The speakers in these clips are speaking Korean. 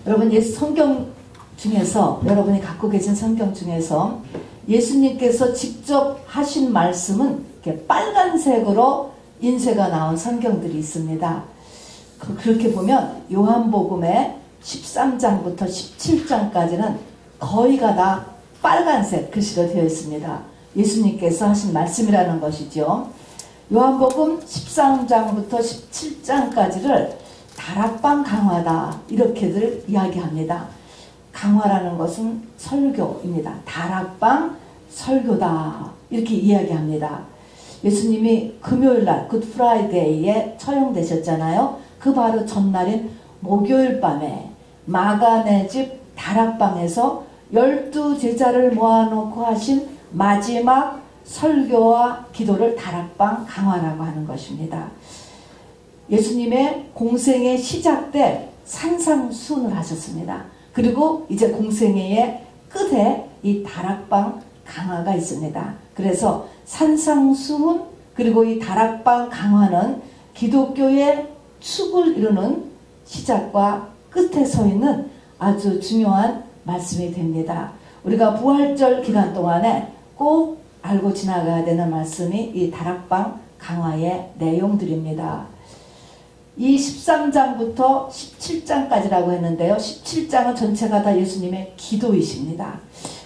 여러분 성경 중에서 여러분이 갖고 계신 성경 중에서 예수님께서 직접 하신 말씀은 이렇게 빨간색으로 인쇄가 나온 성경들이 있습니다. 그렇게 보면 요한복음의 13장부터 17장까지는 거의가 다 빨간색 글씨로 되어 있습니다. 예수님께서 하신 말씀이라는 것이죠. 요한복음 13장부터 17장까지를 다락방 강화다 이렇게들 이야기합니다. 강화라는 것은 설교입니다. 다락방 설교다 이렇게 이야기합니다. 예수님이 금요일날 굿프라이데이에 처형되셨잖아요. 그 바로 전날인 목요일 밤에 마가네 집 다락방에서 12제자를 모아놓고 하신 마지막 설교와 기도를 다락방 강화라고 하는 것입니다. 예수님의 공생의 시작 때 산상수훈을 하셨습니다. 그리고 이제 공생애의 끝에 이 다락방 강화가 있습니다. 그래서 산상수훈 그리고 이 다락방 강화는 기독교의 축을 이루는 시작과 끝에 서 있는 아주 중요한 말씀이 됩니다. 우리가 부활절 기간 동안에 꼭 알고 지나가야 되는 말씀이 이 다락방 강화의 내용들입니다. 이 13장부터 17장까지라고 했는데요. 17장은 전체가 다 예수님의 기도이십니다.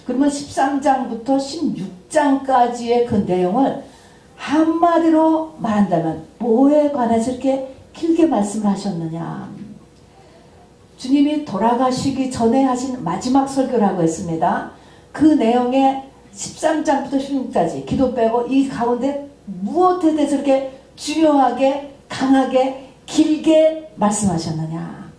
그러면 13장부터 16장까지의 그 내용을 한마디로 말한다면 뭐에 관해서 이렇게 길게 말씀을 하셨느냐. 주님이 돌아가시기 전에 하신 마지막 설교라고 했습니다. 그 내용에 13장부터 16장까지 기도 빼고 이 가운데 무엇에 대해서 이렇게 중요하게 강하게 길게 말씀하셨느냐.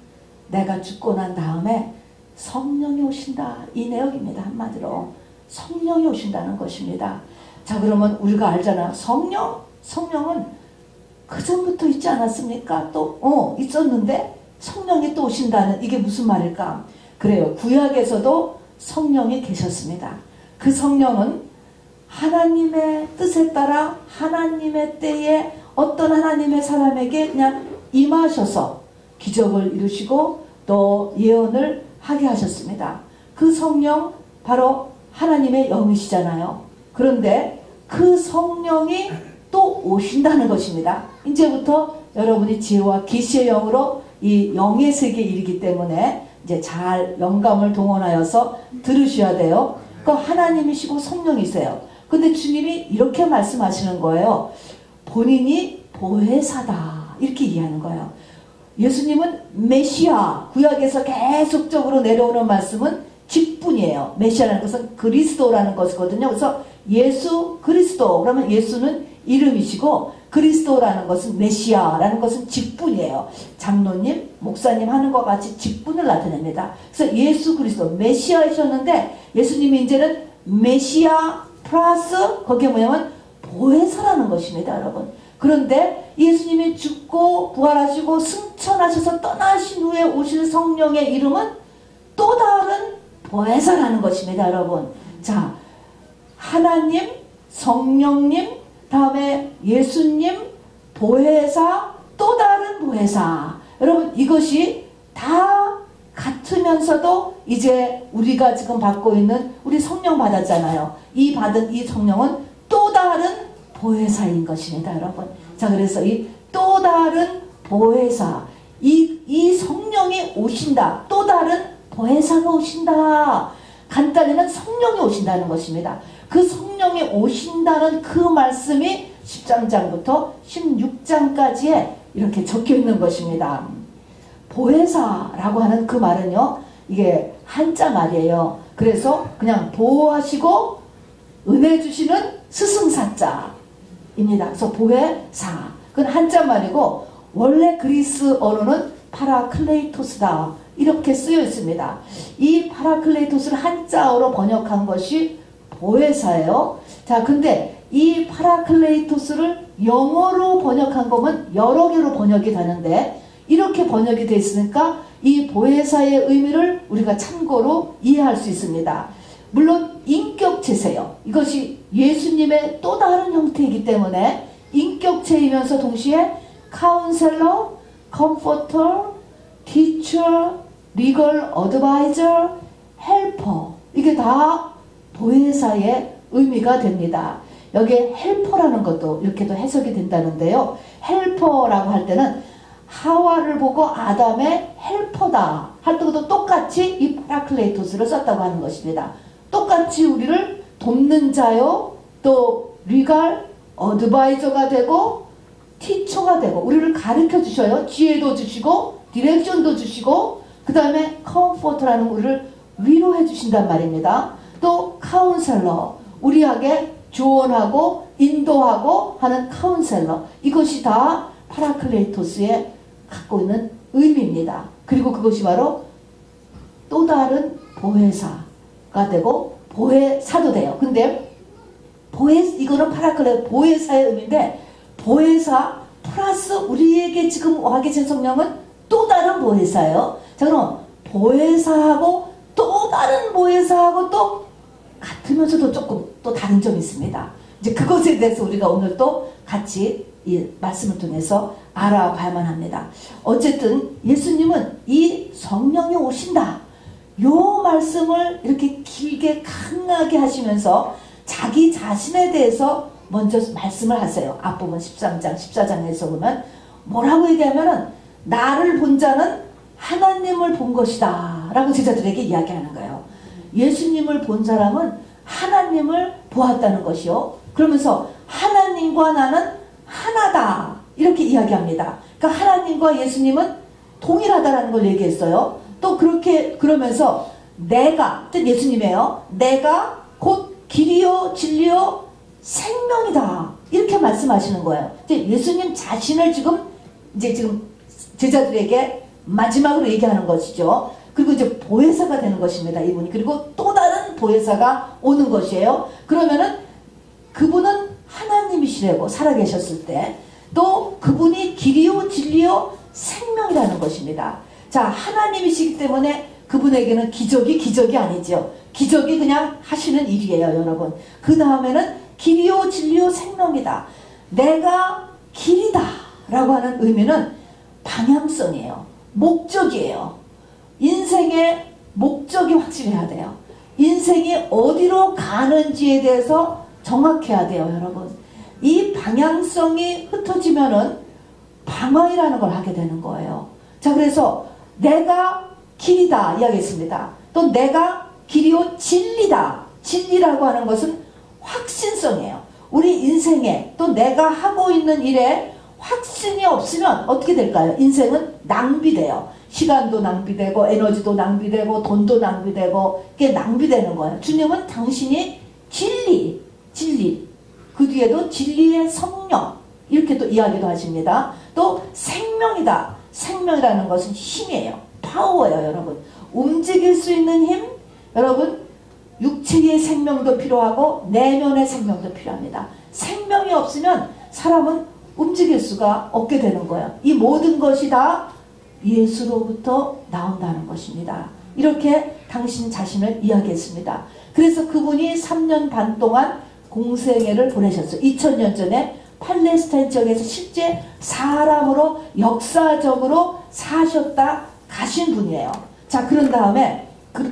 내가 죽고 난 다음에 성령이 오신다. 이 내용입니다. 한마디로 성령이 오신다는 것입니다. 자, 그러면 우리가 알잖아요. 성령은 그전부터 있지 않았습니까? 또 있었는데 성령이 또 오신다는 이게 무슨 말일까? 그래요. 구약에서도 성령이 계셨습니다. 그 성령은 하나님의 뜻에 따라 하나님의 때에 어떤 하나님의 사람에게 그냥 임하셔서 기적을 이루시고 또 예언을 하게 하셨습니다. 그 성령 바로 하나님의 영이시잖아요. 그런데 그 성령이 또 오신다는 것입니다. 이제부터 여러분이 지혜와 계시의 영으로 이 영의 세계에 이르기 때문에 이제 잘 영감을 동원하여서 들으셔야 돼요. 그 하나님이시고 성령이세요. 근데 주님이 이렇게 말씀하시는 거예요. 본인이 보혜사다. 이렇게 이해하는 거예요. 예수님은 메시아, 구약에서 계속적으로 내려오는 말씀은 직분이에요. 메시아라는 것은 그리스도라는 것이거든요. 그래서 예수 그리스도, 그러면 예수는 이름이시고 그리스도라는 것은 메시아라는 것은 직분이에요. 장로님, 목사님 하는 것 같이 직분을 나타냅니다. 그래서 예수 그리스도, 메시아이셨는데 예수님이 이제는 메시아 플러스 거기에 뭐냐면 보혜사라는 것입니다, 여러분. 그런데 예수님이 죽고 부활하시고 승천하셔서 떠나신 후에 오실 성령의 이름은 또 다른 보혜사라는 것입니다, 여러분. 자, 하나님, 성령님, 다음에 예수님, 보혜사, 또 다른 보혜사. 여러분, 이것이 다 같으면서도 이제 우리가 지금 받고 있는 우리 성령 받았잖아요. 이 받은 이 성령은 또 다른 보혜사인 것입니다, 여러분. 자, 그래서 이 또 다른 보혜사, 이 성령이 오신다. 또 다른 보혜사가 오신다. 간단히는 성령이 오신다는 것입니다. 그 성령이 오신다는 그 말씀이 13장부터 16장까지에 이렇게 적혀 있는 것입니다. 보혜사라고 하는 그 말은요, 이게 한자 말이에요. 그래서 그냥 보호하시고 은혜 주시는 스승사자입니다. 그래서 보혜사, 그건 한자 말이고 원래 그리스어로는 파라클레이토스다 이렇게 쓰여 있습니다. 이 파라클레이토스를 한자어로 번역한 것이 보혜사예요. 자, 근데 이 파라클레이토스를 영어로 번역한 거면 여러 개로 번역이 되는데 이렇게 번역이 되어 있으니까 이 보혜사의 의미를 우리가 참고로 이해할 수 있습니다. 물론 인격체세요. 이것이 예수님의 또 다른 형태이기 때문에 인격체이면서 동시에 카운셀러, 컴포터, 티처, legal advisor, helper. 이게 다 보혜사의 의미가 됩니다. 여기에 헬퍼라는 것도 이렇게도 해석이 된다는데요. 헬퍼라고 할 때는 하와를 보고 아담의 헬퍼다 할 때도 똑같이 이 파라클레이토스를 썼다고 하는 것입니다. 똑같이 우리를 돕는 자요, 또 리갈 어드바이저가 되고 티처가 되고 우리를 가르쳐 주셔요. 지혜도 주시고 디렉션도 주시고 그 다음에 컴포트라는 우리를 위로해 주신단 말입니다. 또 카운셀러, 우리에게 조언하고 인도하고 하는 카운셀러, 이것이 다 파라클레이토스의 갖고 있는 의미입니다. 그리고 그것이 바로 또 다른 보혜사가 되고 보혜사도 돼요. 근데 이거는 보혜사의 의미인데, 보혜사 플러스 우리에게 지금 와 계신 성령은 또 다른 보혜사예요. 자, 그럼 보혜사하고 또 다른 보혜사하고 또 같으면서도 조금 또 다른 점이 있습니다. 이제 그것에 대해서 우리가 오늘 또 같이 이 말씀을 통해서 알아봐야만 합니다. 어쨌든 예수님은 이 성령이 오신다, 요 말씀을 이렇게 길게 강하게 하시면서 자기 자신에 대해서 먼저 말씀을 하세요. 앞부분 13장 14장에서 보면 뭐라고 얘기하면은 나를 본 자는 하나님을 본 것이다 라고 제자들에게 이야기하는 거예요. 예수님을 본 사람은 하나님을 보았다는 것이요. 그러면서 하나님과 나는 하나다 이렇게 이야기합니다. 그러니까 하나님과 예수님은 동일하다라는 걸 얘기했어요. 또 그렇게 그러면서 내가, 즉 예수님이에요. 내가 곧 길이요 진리요 생명이다 이렇게 말씀하시는 거예요. 이제 예수님 자신을 지금 제자들에게 마지막으로 얘기하는 것이죠. 그리고 이제 보혜사가 되는 것입니다. 이분이. 그리고 또 다른 보혜사가 오는 것이에요. 그러면은 그분은 하나님이시라고 살아계셨을 때, 또 그분이 길이요 진리요 생명이라는 것입니다. 자, 하나님이시기 때문에 그분에게는 기적이 아니죠. 기적이 그냥 하시는 일이에요, 여러분. 그 다음에는 길이요 진리요 생명이다. 내가 길이다 라고 하는 의미는 방향성이에요. 목적이에요. 인생의 목적이 확실해야 돼요. 인생이 어디로 가는지에 대해서 정확해야 돼요, 여러분. 이 방향성이 흩어지면은 방황이라는 걸 하게 되는 거예요. 자, 그래서 내가 길이다 이야기했습니다. 또 내가 길이요 진리다. 진리라고 하는 것은 확신성이에요. 우리 인생에 또 내가 하고 있는 일에 확신이 없으면 어떻게 될까요? 인생은 낭비돼요. 시간도 낭비되고 에너지도 낭비되고 돈도 낭비되고 그게 낭비되는 거예요. 주님은 당신이 진리 그 뒤에도 진리의 성령 이렇게 또 이야기도 하십니다. 또 생명이다. 생명이라는 것은 힘이에요. 파워예요, 여러분. 움직일 수 있는 힘, 여러분 육체의 생명도 필요하고 내면의 생명도 필요합니다. 생명이 없으면 사람은 움직일 수가 없게 되는 거예요. 이 모든 것이 다 예수로부터 나온다는 것입니다. 이렇게 당신 자신을 이야기했습니다. 그래서 그분이 3년 반 동안 공생애를 보내셨어요. 2000년 전에 팔레스타인 지역에서 실제 사람으로 역사적으로 사셨다 가신 분이에요. 자, 그런 다음에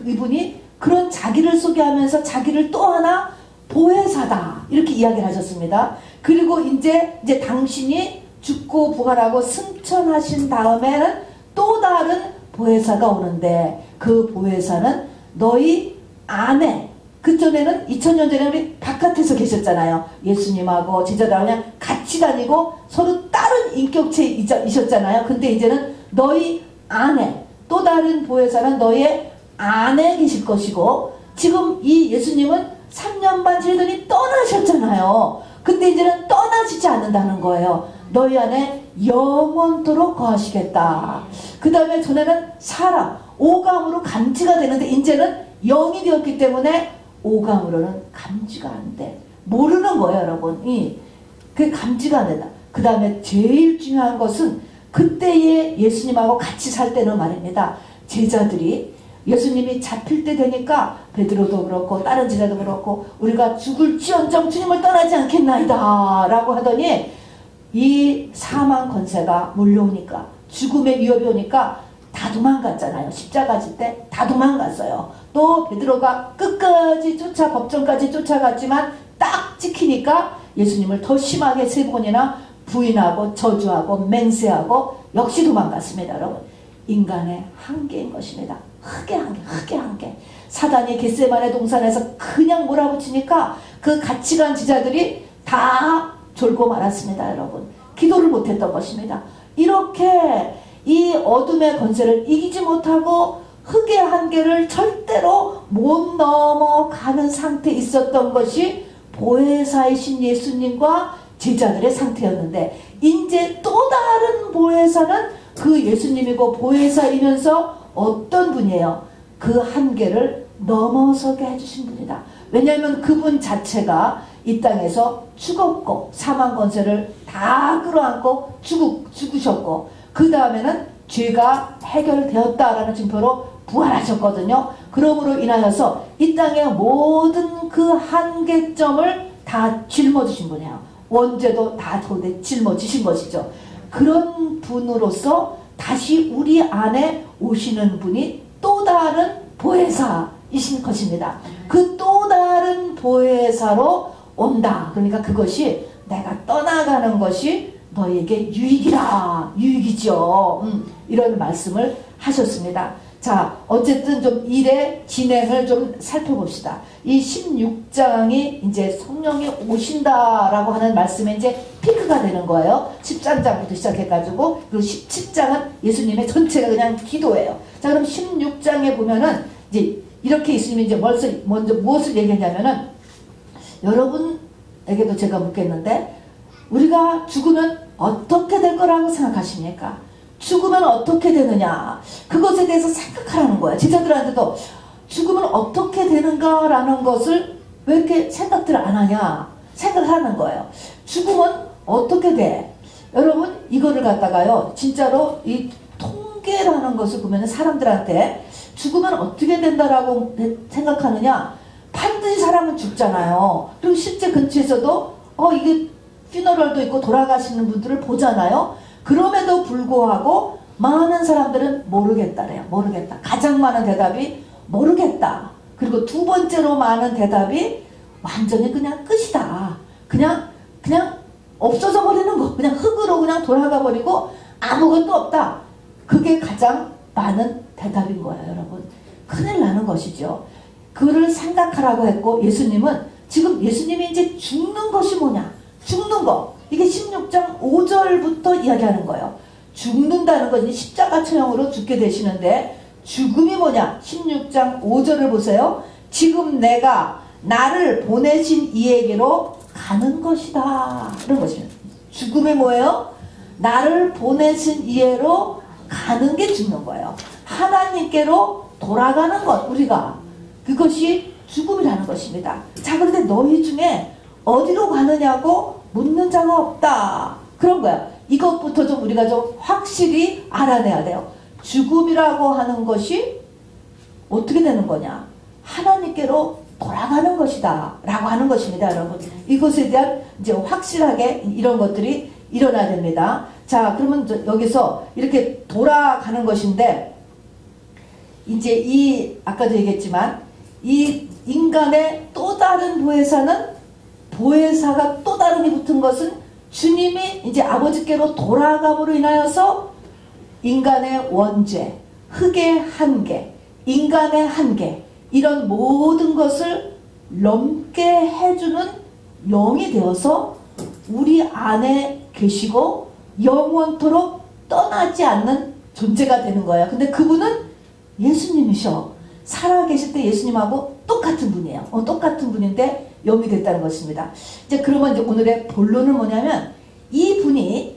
이분이 그런 자기를 소개하면서 자기를 또 하나 보혜사다 이렇게 이야기를 하셨습니다. 그리고 이제 당신이 죽고 부활하고 승천하신 다음에는 또 다른 보혜사가 오는데, 그 보혜사는 너희 안에, 그전에는 2000년 전에 우리 바깥에서 계셨잖아요. 예수님하고 제자들하고 그냥 같이 다니고 서로 다른 인격체이셨잖아요. 근데 이제는 너희 안에 또 다른 보혜사는 너의 안에 계실 것이고, 지금 이 예수님은 3년 반 지내더니 떠나셨잖아요. 근데 이제는 떠나시지 않는다는 거예요. 너희 안에 영원토록 거하시겠다. 그 다음에 전에는 사람, 오감으로 감지가 되는데 이제는 영이 되었기 때문에 오감으로는 감지가 안 돼. 모르는 거예요, 여러분. 그게 감지가 안 된다. 그 다음에 제일 중요한 것은 그때의 예수님하고 같이 살 때는 말입니다. 제자들이 예수님이 잡힐 때 되니까 베드로도 그렇고 다른 제자도 그렇고 우리가 죽을지언정 주님을 떠나지 않겠나이다 라고 하더니 이 사망 권세가 몰려오니까, 죽음의 위협이 오니까 다들 도망갔잖아요. 십자가 질 때 다 도망갔어요. 또 베드로가 끝까지 법정까지 쫓아갔지만 딱 찍히니까 예수님을 더 심하게 3번이나 부인하고 저주하고 맹세하고 역시 도망갔습니다. 여러분, 인간의 한계인 것입니다. 흑의 한계. 사단이 겟세마네 동산에서 그냥 몰아붙이니까 그 같이 간 제자들이 다 졸고 말았습니다. 여러분, 기도를 못했던 것입니다. 이렇게 이 어둠의 권세를 이기지 못하고 흑의 한계를 절대로 못 넘어가는 상태에 있었던 것이 보혜사이신 예수님과 제자들의 상태였는데, 이제 또 다른 보혜사는 그 예수님이고 보혜사이면서 어떤 분이에요? 그 한계를 넘어서게 해주신 분이다. 왜냐하면 그분 자체가 이 땅에서 죽었고 사망 권세를 다 끌어안고 죽으셨고, 그 다음에는 죄가 해결되었다라는 증표로 부활하셨거든요. 그러므로 인하여서 이 땅의 모든 그 한계점을 다 짊어지신 분이에요. 원죄도 다 짊어지신 것이죠. 그런 분으로서 다시 우리 안에 오시는 분이 또 다른 보혜사이신 것입니다. 그 또 다른 보혜사로 온다. 그러니까 그것이 내가 떠나가는 것이 너에게 유익이죠. 이런 말씀을 하셨습니다. 자, 어쨌든 좀 일의 진행을 좀 살펴봅시다. 이 16장이 이제 성령이 오신다라고 하는 말씀에 이제 피크가 되는 거예요. 13장부터 시작해가지고, 그리고 17장은 예수님의 전체가 그냥 기도예요. 자, 그럼 16장에 보면은 이제 이렇게 예수님이 이제 먼저 무엇을 얘기했냐면은, 여러분에게도 제가 묻겠는데, 우리가 죽으면 어떻게 될 거라고 생각하십니까? 죽으면 어떻게 되느냐, 그것에 대해서 생각하라는 거야. 제자들한테도 죽으면 어떻게 되는가라는 것을 왜 이렇게 생각들을 안 하냐, 생각하는 거예요. 죽으면 어떻게 돼? 여러분, 이거를 갖다가요, 진짜로 이 통계라는 것을 보면 사람들한테 죽으면 어떻게 된다라고 생각하느냐, 반드시 사람은 죽잖아요. 그리고 실제 근처에서도 이게 퓨너럴도 있고 돌아가시는 분들을 보잖아요. 그럼에도 불구하고 많은 사람들은 모르겠다래요. 모르겠다. 가장 많은 대답이 모르겠다. 그리고 두 번째로 많은 대답이 완전히 그냥 끝이다. 그냥 없어져 버리는 거. 그냥 흙으로 그냥 돌아가 버리고 아무것도 없다. 그게 가장 많은 대답인 거예요, 여러분. 큰일 나는 것이죠. 그를 생각하라고 했고, 예수님이 이제 죽는 것이 뭐냐? 죽는 거. 이게 16장 5절부터 이야기하는 거예요. 죽는다는 건 십자가 처형으로 죽게 되시는데, 죽음이 뭐냐? 16장 5절을 보세요. 지금 내가 나를 보내신 이에게로 가는 것이다. 그런 것입니다. 죽음이 뭐예요? 나를 보내신 이에로 가는 게 죽는 거예요. 하나님께로 돌아가는 것, 우리가. 그것이 죽음이라는 것입니다. 자, 그런데 너희 중에 어디로 가느냐고 묻는 자가 없다. 그런 거야. 이것부터 좀 우리가 좀 확실히 알아내야 돼요. 죽음이라고 하는 것이 어떻게 되는 거냐? 하나님께로 돌아가는 것이다 라고 하는 것입니다, 여러분. 이것에 대한 이제 확실하게 이런 것들이 일어나야 됩니다. 자, 그러면 여기서 이렇게 돌아가는 것인데, 이제 아까도 얘기했지만, 이 인간의 또 다른 보혜사가 또 다른이 붙은 것은 주님이 이제 아버지께로 돌아감으로 인하여서 인간의 원죄, 흑의 한계, 인간의 한계, 이런 모든 것을 넘게 해주는 영이 되어서 우리 안에 계시고 영원토록 떠나지 않는 존재가 되는 거예요. 근데 그분은 예수님이셔. 살아계실 때 예수님하고 똑같은 분이에요. 똑같은 분인데 영이 됐다는 것입니다. 이제 그러면 이제 오늘의 본론은 뭐냐면,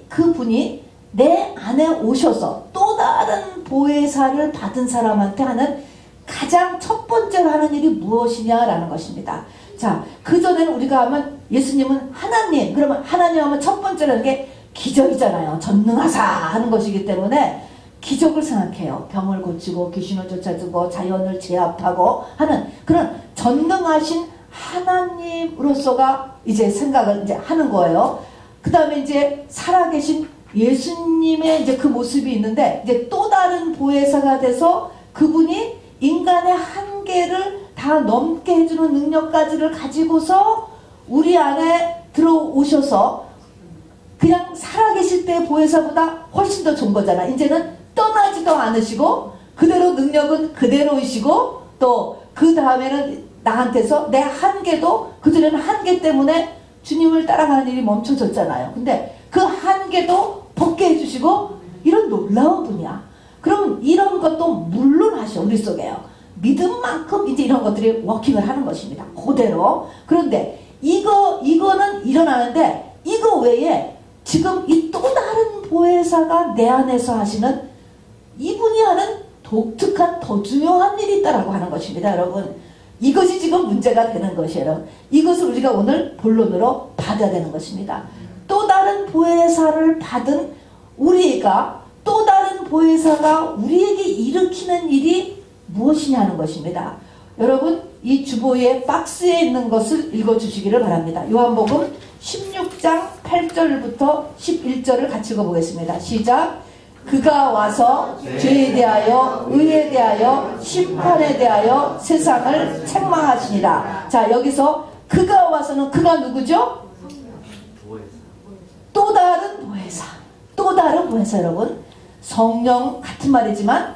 그분이 내 안에 오셔서 또 다른 보혜사를 받은 사람한테 하는 가장 첫 번째로 하는 일이 무엇이냐라는 것입니다. 자, 그전에는 우리가 하면 예수님은 하나님, 그러면 하나님 하면 첫 번째로 하는 게 기적이잖아요. 전능하사 하는 것이기 때문에 기적을 생각해요. 병을 고치고 귀신을 쫓아주고 자연을 제압하고 하는 그런 전능하신 하나님으로서가 이제 생각을 이제 하는 거예요. 그 다음에 이제 살아계신 예수님의 이제 그 모습이 있는데 이제 또 다른 보혜사가 돼서 그분이 인간의 한계를 다 넘게 해주는 능력까지를 가지고서 우리 안에 들어오셔서 그냥 살아계실 때의 보혜사보다 훨씬 더 좋은 거잖아. 이제는 떠나지도 않으시고 그대로 능력은 그대로이시고 또 그 다음에는 나한테서 내 한계도 그전에는 한계 때문에 주님을 따라가는 일이 멈춰졌잖아요. 근데 그 한계도 벗게 해주시고 이런 놀라운 분이야. 그러면 이런 것도 물론 하셔 우리 속에요. 믿음만큼 이제 이런 것들이 워킹을 하는 것입니다. 그대로. 그런데 이거는 일어나는데 이거 외에 지금 이 또 다른 보혜사가 내 안에서 하시는 이분이 하는 독특한 더 중요한 일이 있다라고 하는 것입니다. 여러분 이것이 지금 문제가 되는 것이에요. 이것을 우리가 오늘 본론으로 받아야 되는 것입니다. 또 다른 보혜사를 받은 우리가 또 다른 보혜사가 우리에게 일으키는 일이 무엇이냐는 것입니다. 여러분 이 주보의 박스에 있는 것을 읽어주시기를 바랍니다. 요한복음 16장 8절부터 11절을 같이 읽어보겠습니다. 시작. 그가 와서 죄에 대하여 의에 대하여 심판에 대하여 세상을 책망하시니라. 자 여기서 그가 와서는 그가 누구죠? 또 다른 보혜사. 또 다른 보혜사 여러분. 성령 같은 말이지만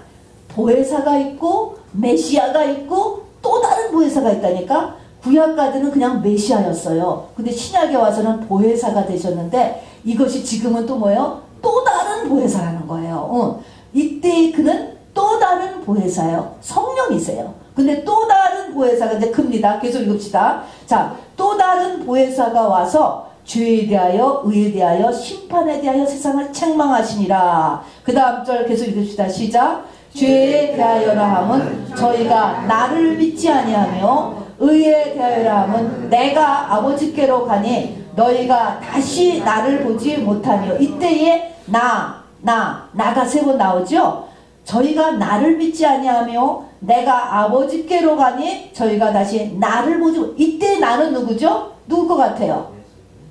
보혜사가 있고 메시아가 있고 또 다른 보혜사가 있다니까. 구약까지는 그냥 메시아였어요. 근데 신약에 와서는 보혜사가 되셨는데 이것이 지금은 또 뭐예요? 또 다른 보혜사라는 거예요. 이때 그는 또 다른 보혜사예요. 성령이세요. 근데 또 다른 보혜사가 이제 큽니다. 계속 읽읍시다. 자, 또 다른 보혜사가 와서 죄에 대하여 의에 대하여 심판에 대하여 세상을 책망하시니라. 그 다음 절 계속 읽읍시다. 시작. 죄에 대하여라 함은 저희가 나를 믿지 아니하며 의에 대하여라 함은 내가 아버지께로 가니 너희가 다시 나를 보지 못하며. 이때에 나가 세 번 나오죠. 저희가 나를 믿지 아니하며 내가 아버지께로 가니 저희가 다시 나를 보지 못. 이때 나는 누구죠? 누구 것 같아요?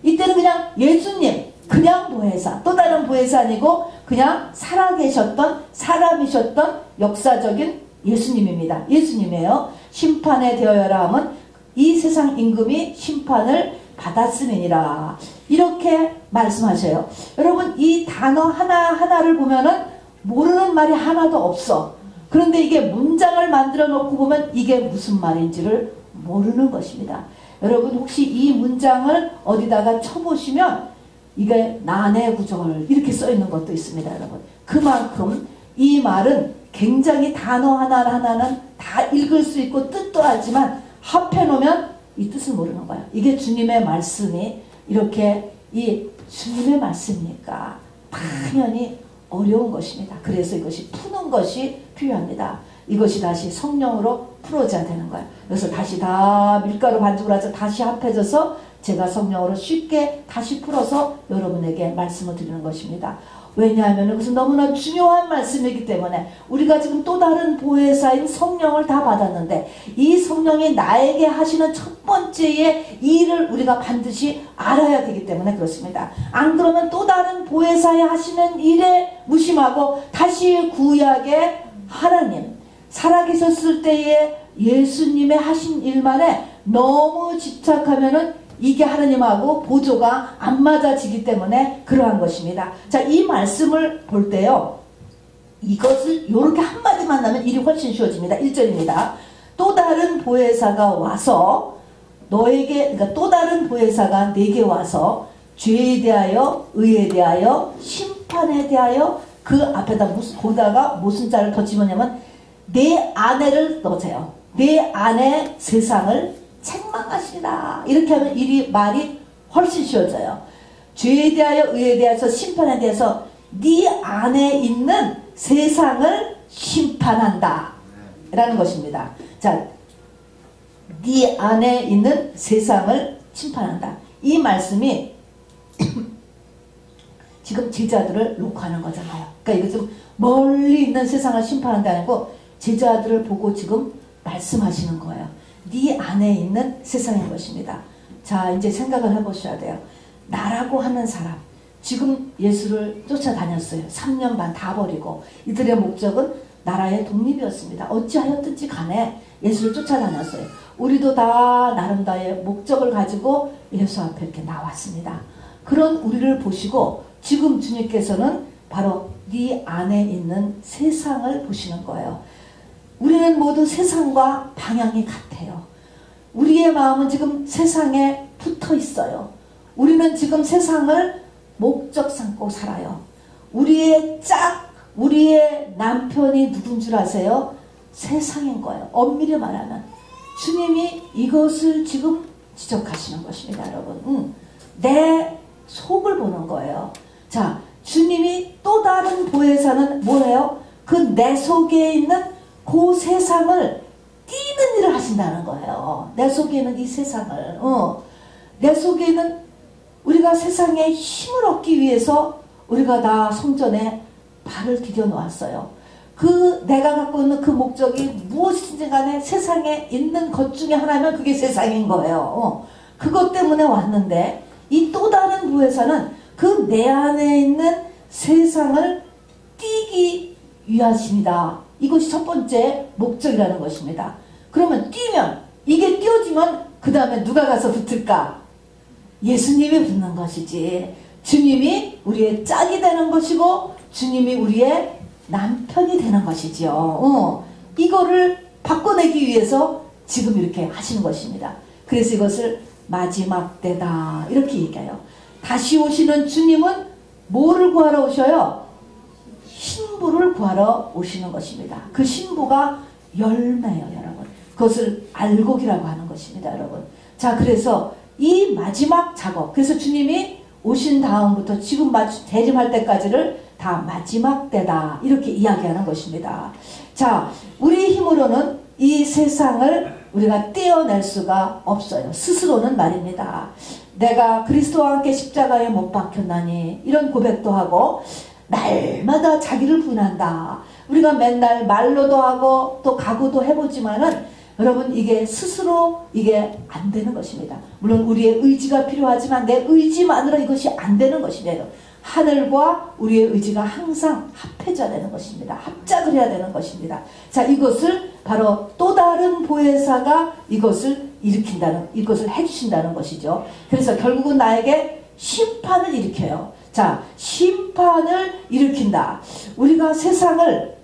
이때는 그냥 예수님, 그냥 보혜사, 또 다른 보혜사 아니고 그냥 살아계셨던 사람이셨던 역사적인 예수님입니다. 예수님이에요. 심판에 되어야라 함은 이 세상 임금이 심판을 받았음이니라. 이렇게 말씀하셔요. 여러분 이 단어 하나하나를 보면은 모르는 말이 하나도 없어. 그런데 이게 문장을 만들어 놓고 보면 이게 무슨 말인지를 모르는 것입니다. 여러분 혹시 이 문장을 어디다가 쳐보시면 이게 난해 구절 이렇게 써 있는 것도 있습니다. 여러분 그만큼 이 말은 굉장히 단어 하나하나는 다 읽을 수 있고 뜻도 알지만 합해 놓으면 이 뜻을 모르는 거예요. 이게 주님의 말씀이 이렇게 이 주님의 말씀이니까 당연히 어려운 것입니다. 그래서 이것이 푸는 것이 필요합니다. 이것이 다시 성령으로 풀어져야 되는 거예요. 그래서 다시 다 밀가루 반죽을 해서 다시 합해져서 제가 성령으로 쉽게 다시 풀어서 여러분에게 말씀을 드리는 것입니다. 왜냐하면 그것은 너무나 중요한 말씀이기 때문에 우리가 지금 또 다른 보혜사인 성령을 다 받았는데 이 성령이 나에게 하시는 첫 번째의 일을 우리가 반드시 알아야 되기 때문에 그렇습니다. 안 그러면 또 다른 보혜사에 하시는 일에 무심하고 다시 구약의 하나님 살아계셨을 때의 예수님의 하신 일만에 너무 집착하면은 이게 하나님하고 보조가 안 맞아지기 때문에 그러한 것입니다. 자, 이 말씀을 볼 때요. 이것을 이렇게 한마디만 하면 일이 훨씬 쉬워집니다. 1절입니다. 또 다른 보혜사가 와서 너에게, 그러니까 또 다른 보혜사가 내게 와서 죄에 대하여 의에 대하여 심판에 대하여 그 앞에다 거기다가 무슨 자를 더 집어넣냐면 내 아내를 넣으세요. 내 아내 세상을 책망하시라. 이렇게 하면 말이 훨씬 쉬워져요. 죄에 대하여 의에 대해서 심판에 대해서 네 안에 있는 세상을 심판한다 라는 것입니다. 자, 네 안에 있는 세상을 심판한다. 이 말씀이 지금 제자들을 놓고 하는 거잖아요. 그러니까 이거 좀 멀리 있는 세상을 심판한다 아니고 제자들을 보고 지금 말씀하시는 거예요. 네 안에 있는 세상인 것입니다. 자, 이제 생각을 해보셔야 돼요. 나라고 하는 사람, 지금 예수를 쫓아다녔어요. 3년 반 다 버리고. 이들의 목적은 나라의 독립이었습니다. 어찌하였든지 간에 예수를 쫓아다녔어요. 우리도 다 나름대로의 목적을 가지고 예수 앞에 이렇게 나왔습니다. 그런 우리를 보시고 지금 주님께서는 바로 네 안에 있는 세상을 보시는 거예요. 우리는 모두 세상과 방향이 같아요. 우리의 마음은 지금 세상에 붙어 있어요. 우리는 지금 세상을 목적 삼고 살아요. 우리의 우리의 남편이 누군 줄 아세요? 세상인 거예요. 엄밀히 말하면 주님이 이것을 지금 지적하시는 것입니다, 여러분. 내 속을 보는 거예요. 자, 주님이 또 다른 보혜사는 뭐예요? 그 내 속에 있는 그 세상을 띄는 일을 하신다는 거예요. 내 속에 있는 이 세상을. 내 속에 있는 우리가 세상에 힘을 얻기 위해서 우리가 다 성전에 발을 디뎌 놓았어요. 그 내가 갖고 있는 그 목적이 무엇이든지 간에 세상에 있는 것 중에 하나면 그게 세상인 거예요. 그것 때문에 왔는데 이 또 다른 보혜사는 그 내 안에 있는 세상을 띄기 위하십니다. 이것이 첫 번째 목적이라는 것입니다. 그러면 뛰면 이게 띄워지면 그 다음에 누가 가서 붙을까? 예수님이 붙는 것이지. 주님이 우리의 짝이 되는 것이고 주님이 우리의 남편이 되는 것이죠. 이거를 바꿔내기 위해서 지금 이렇게 하시는 것입니다. 그래서 이것을 마지막 때다 이렇게 얘기해요. 다시 오시는 주님은 뭐를 구하러 오셔요? 신부를 구하러 오시는 것입니다. 그 신부가 열매예요, 여러분. 그것을 알곡이라고 하는 것입니다, 여러분. 자, 그래서 이 마지막 작업, 그래서 주님이 오신 다음부터 지금 재림할 때까지를 다 마지막 때다 이렇게 이야기하는 것입니다. 자, 우리 힘으로는 이 세상을 우리가 떼어낼 수가 없어요. 스스로는 말입니다. 내가 그리스도와 함께 십자가에 못 박혔나니 이런 고백도 하고 날마다 자기를 부인한다. 우리가 맨날 말로도 하고 또 각오도 해보지만은 여러분 이게 스스로 이게 안 되는 것입니다. 물론 우리의 의지가 필요하지만 내 의지만으로 이것이 안 되는 것입니다. 하늘과 우리의 의지가 항상 합해져야 되는 것입니다. 합작을 해야 되는 것입니다. 자, 이것을 바로 또 다른 보혜사가 이것을 일으킨다는, 이것을 해주신다는 것이죠. 그래서 결국은 나에게 심판을 일으켜요. 자, 심판을 일으킨다. 우리가 세상을